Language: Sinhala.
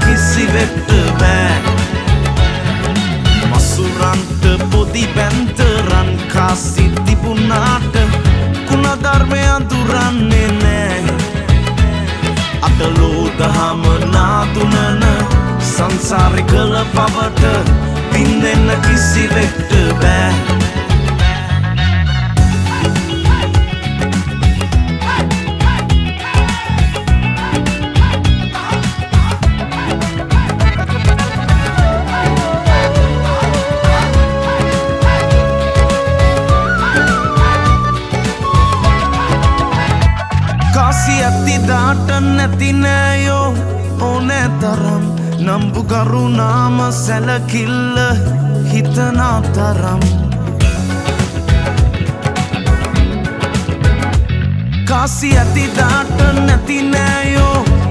කිසිවෙක්ට බෑ මසුරන්ට පොදි බැන්තරන් කාසි තිබුණාට කුණධර්මය අඳුරන්නේ නෑ අටලෝ දහම නාතුනන සංසාරෙ කළ පවට පින්දෙන්න කිසිවෙක්ට බෑ කාසි ඇතිදාට නැති නෑයෝ ඕනෑ තරම් නම්බු කරුණාම සැලකිල්ල හිතනා තරම් කාසි ඇතිදාට නැති නෑයෝ